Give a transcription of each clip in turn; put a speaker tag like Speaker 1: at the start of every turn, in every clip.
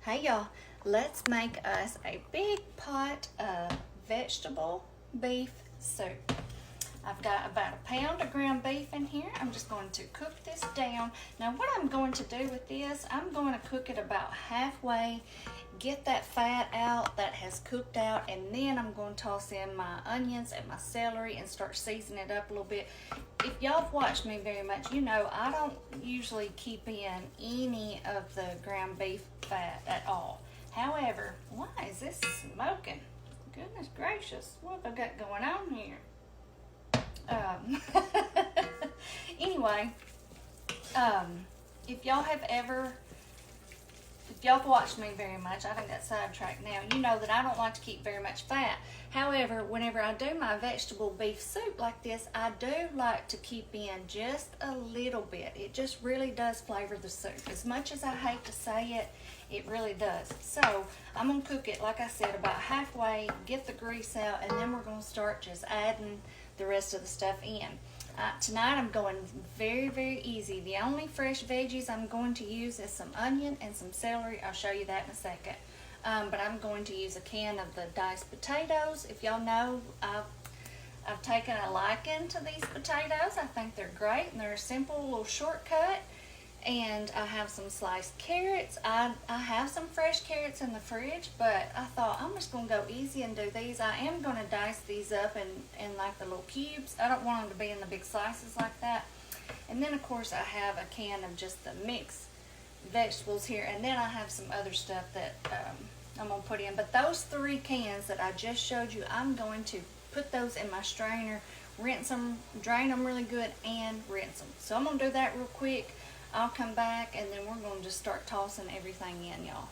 Speaker 1: Hey y'all, let's make us a big pot of vegetable beef soup. I've got about a pound of ground beef in here. I'm just going to cook this down. Now what I'm going to do with this, I'm going to cook it about halfway, get that fat out that has cooked out, and then I'm going to toss in my onions and my celery and start seasoning it up a little bit. If y'all have watched me very much, you know I don't usually keep in any of the ground beef fat at all. However, why is this smoking? Goodness gracious, what have I got going on here? Anyway, if y'all have watched me very much, I think that's sidetracked now, you know that I don't like to keep very much fat. However, whenever I do my vegetable beef soup like this, I do like to keep in just a little bit. It just really does flavor the soup. As much as I hate to say it, it really does. So I'm going to cook it, like I said, about halfway, get the grease out, and then we're going to start just adding the rest of the stuff in. Tonight I'm going very, very easy. The only fresh veggies I'm going to use is some onion and some celery. I'll show you that in a second. But I'm going to use a can of the diced potatoes. If y'all know, I've taken a liking to these potatoes. I think they're great and they're a simple little shortcut. And I have some sliced carrots. I have some fresh carrots in the fridge, but I thought I'm just going to go easy and do these. I am going to dice these up in like the little cubes. I don't want them to be in the big slices like that. And then of course I have a can of just the mixed vegetables here, and then I have some other stuff that I'm going to put in. But those 3 cans that I just showed you, I'm going to put those in my strainer, rinse them, drain them really good, and rinse them. So I'm going to do that real quick. I'll come back and then we're going to just start tossing everything in, y'all.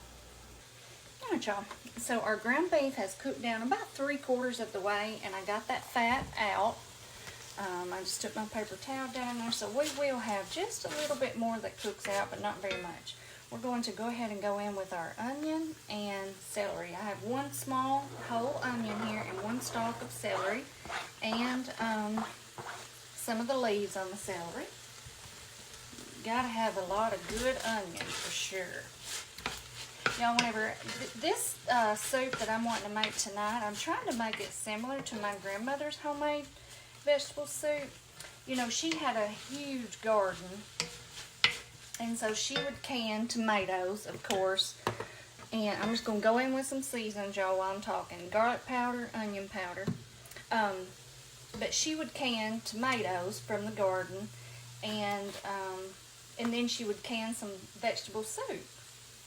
Speaker 1: Alright, y'all. So our ground beef has cooked down about 3/4 of the way, and I got that fat out. I just took my paper towel down there, so we will have just a little bit more that cooks out, but not very much. We're going to go ahead and go in with our onion and celery. I have 1 small whole onion here and 1 stalk of celery, and some of the leaves on the celery. Gotta have a lot of good onion for sure. Y'all, whenever this soup that I'm wanting to make tonight, I'm trying to make it similar to my grandmother's homemade vegetable soup. You know, she had a huge garden, and so she would can tomatoes, of course. And I'm just gonna go in with some seasonings, y'all, while I'm talking. Garlic powder, onion powder. But she would can tomatoes from the garden, and then she would can some vegetable soup.